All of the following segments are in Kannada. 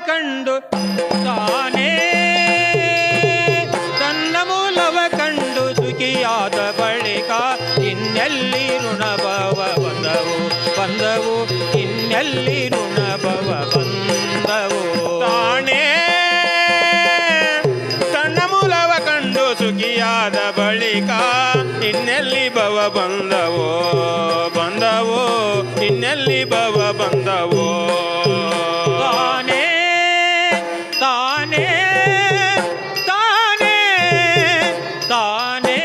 ಕಂಡು ತಾನೇ ತನ್ನ ಮೂಲವ ಕಂಡು ಸುಖಿಯಾದ ಬಳಿಕ ಇನ್ನೆಲ್ಲಿ ಋಣಭವ ಬಂದವು ಇನ್ನೆಲ್ಲಿ ಋಣಭವ ಬಂದವು. ತಾನೇ ತನ್ನ ಮೂಲವ ಕಂಡು ಸುಖಿಯಾದ ಬಳಿಕ ಇನ್ನೆಲ್ಲಿ ಭವ ಬಂದವೋ ಇನ್ನೆಲ್ಲಿ ಭವ ಬಂದವೋ. ತಾನೇ ತಾನೇ ತಾನೇ ತಾನೇ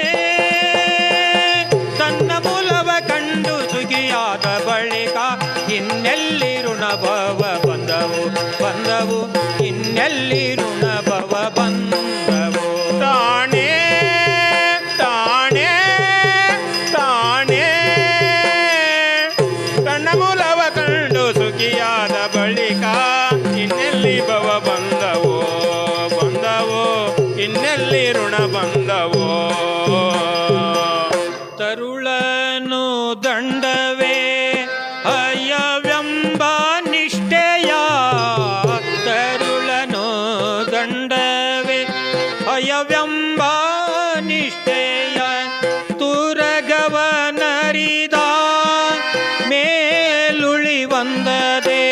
ತನ್ನ ಮೂಲವ ಕಂಡು ಸುಖಿಯಾದ ಬಳಿಕ ಇನ್ನೆಲ್ಲಿ ಋಣಭವ ಬಂದವು ಇನ್ನೆಲ್ಲಿ ಋಣಭವ ಬಂದವು. ತಾನೇ ತಾನೇ ತಾನೇ ತನ್ನ ಮೂಲವ ಕಂಡು ಸುಖಿಯಾದ ಬಳಿಕ ಇನ್ನೆಲ್ಲಿ ಭವ ಬಂದವೋ ಇನ್ನೆಲ್ಲಿ ಋಣ ಬಂದವೋ. ತರುಳನು ದಂಡವೇ ಅಯವೆಂಬ ನಿಷ್ಠೆಯ ತರುಳನು ದಂಡವೇ ಅಯವೆಂಬ ನಿಷ್ಠೆಯ ತುರಗವನರಿದ ಮೇಲುಳಿ ಬಂದದೆ.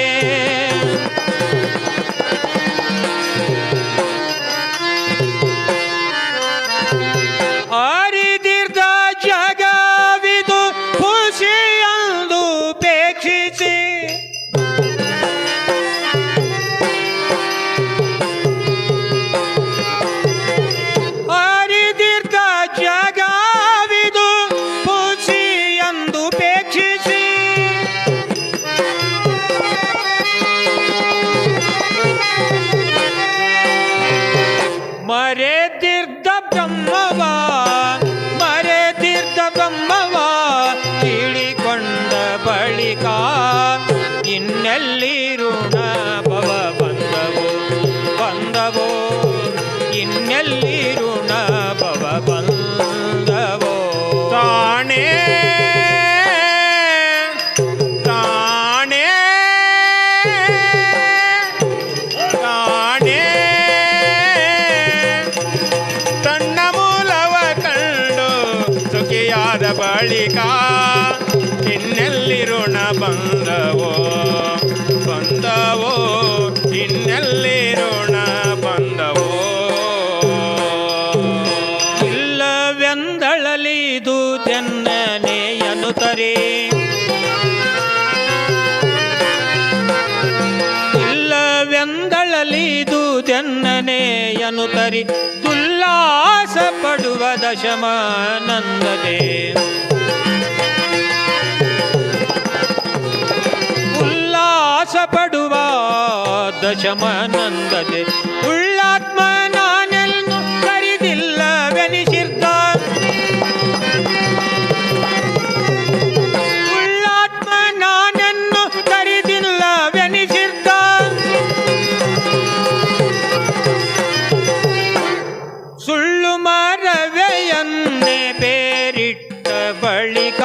ಅರಿದಿರ್ದ ಜಗವಿದು ಖುಷಿಯಂದು ಪೇಕ್ಷಿಸಿ ಅರಿದಿರ್ದ ಜಗವಿದು ಖುಷಿಯಂದು ಪೇಕ್ಷಿಸಿ ಮರೆದಿರ್ದ ಬ್ರಹ್ಮವ ತಿಳಿಕೊಂಡ ಬಳಿಕ ಇನ್ನೆಲ್ಲಿ ಋಣಭವ ಬಂದವೋ ಇನ್ನೆಲ್ಲಿ ಋಣಭವ ಬಂದವೋ. ತಾನೇ ತಾನೇ ತಾನೇ ತನ್ನ ಮೂಲವ ಕಂಡು ಸುಖಿಯಾದ ಬಳಿಕ ಇನ್ನೆಲ್ಲಿ ಋಣ ಬಂದವೋ ಇನ್ನೆಲ್ಲಿ ಋಣ ಬಂದವೋ. ಇಲ್ಲವೆಂದಳಲಿದು ತೆನ್ನನೆಯನು ತರಿ ಇಲ್ಲವೆಂದಳಲಿದು ತೆನ್ನನೆಯನು ತರಿ ಉಲ್ಲಾಸ ಪಡುವ ದಶಮಾನಂದದೆ ಉಲ್ಲಾಸ ಪಡುವ ದಶಮಾನಂದದೆ. ಉಳ್ಳಾತ್ಮ ನಾನೆನ್ನು ಕರಿದಿಲ್ಲವೆನಿಸಿರ್ತ ಉಳ್ಳಾತ್ಮ ನಾನೆನ್ನು ಕರಿದಿಲ್ಲವೆನಿಸಿರ್ತ ಸುಳ್ಳು ಮರವೆಯನ್ನೇ ಬೇರಿಟ್ಟ ಬಳಿಕ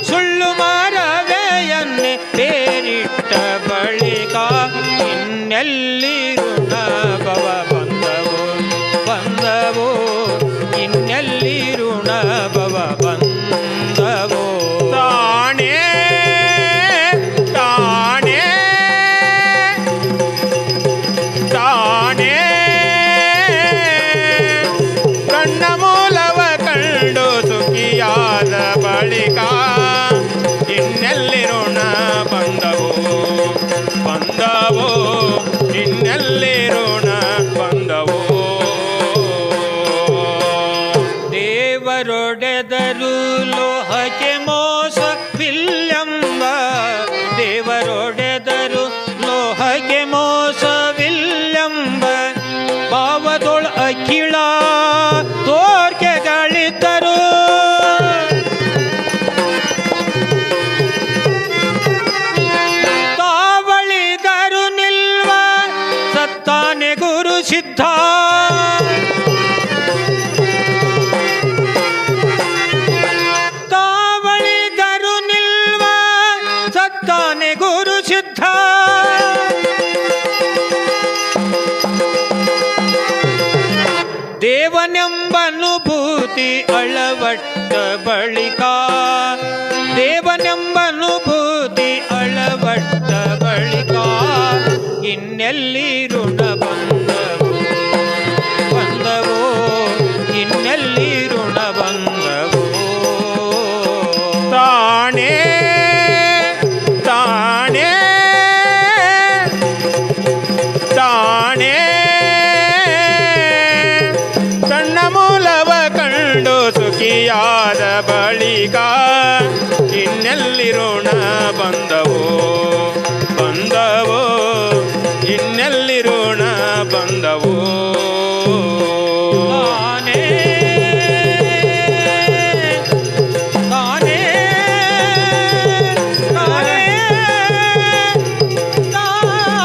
ಸುಳ್ಳು ಮರವೆಯನ್ನೇ ಬೇರಿಟ್ಟ ಬಳಿಕ ಇನ್ನೆಲ್ಲಿ ಋಣಭವ ಬಂದವೋ ಇನ್ನೆಲ್ಲಿ ಋಣಭವ ಬಂದವೋ. ತಾನೇ ತಾನೇ ತಾನೇ ಕಣ್ಣ ಮೂಲವ ಕಂಡು ಸುಖಿಯಾದ ಬಳಿಕ ಇನ್ನೆಲ್ಲಿ ಋಣ ಬಂದವೋ ಇನ್ನೆಲ್ಲಿ ಋಣ ಬಂದವೋ. ದೇವರೊಡೆದರು ಲೋಹಕ್ಕೆ ಮೋಸವಿಲ್ಲೆಂಬ ದೇವರೊಡೆದರು ಲೋಹಕ್ಕೆ ಮೋಸವಿಲ್ಲೆಂಬ ಭಾವದೊಳ ಅಖಿಳ ತೋರ್ಕೆಗಳಿದ್ದರು ತಾವಳಿದರು ನಿಲ್ವ ಸತ್ತಾನೆ ಗುರು ಸಿದ್ಧ ತಾವಳಿದರು ನಿಲ್ವ ಸತ್ತಾನೆ ಗುರು ಸಿದ್ಧ ಅನುಭೂತಿ ಅಳವಟ್ಟ ಬಳಿಕ ದೇವನೆಂಬನುಭೂತಿ ಅಳವಟ್ಟ ಬಳಿಕ ಇನ್ನೆಲ್ಲಿ ಋಣ ಬಂದವು ಬಂದವೋ ಇನ್ನೆಲ್ಲಿ ಋಣ ಬಂದವೋ ತಾನೇ ತಾನೇ ತಾನೇ ಸಣ್ಣ ಮೂಲವ ಕಂಡು ಸುಖಿಯಾದ ಬಳಿಕ ಇನ್ನೆಲ್ಲಿ ಋಣ ಬಂದವೋ ಬಂದವೋ ಇನ್ನೆಲ್ಲಿ ಋಣ ಬಂದವೋ ತಾನೇ ತಾನೇ ತಾನೇ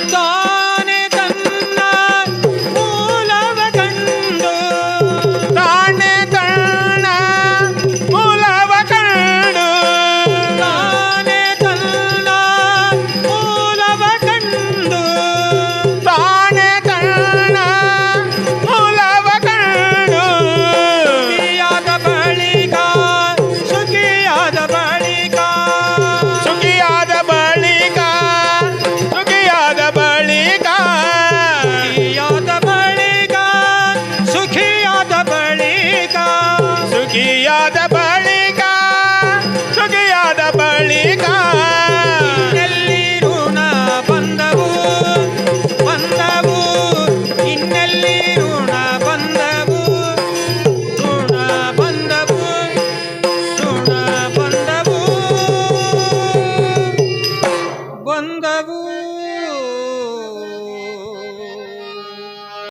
ತಾನೇ ತನ್ನ ಮೂಲವ ಕಂಡು ತಾನೇ ತನ್ನ ಮೂಲವ ಕಂಡು ತಾನೇ ತನ್ನ ಮೂಲವ ಕಂಡು ತಾನೇ ತನ್ನ ಮೂಲವ ಕಂಡು ಸುಖಿಯಾದ ಬಳಿಕ ಸುಖಿಯಾದ ಬಳಿಕ ಸುಖಿಯಾದ ಬಳಿಕ ಸುಖಿಯಾದ ಬಳಿಕ ಸುಖಿಯಾದ ಬಳಿಕ ಸುಖಿಯಾದ ಬಳಿಕ ಸುಖಿಯಾದ ಬಳಿಕ ಇನ್ನೆಲ್ಲಿ ಋಣ ಬಂದವು ಬಂದವು ಇನ್ನೆಲ್ಲಿ ಋಣ ಬಂದವು ಋಣ ಬಂದವು ಋಣ ಬಂದವು ಬಂದವು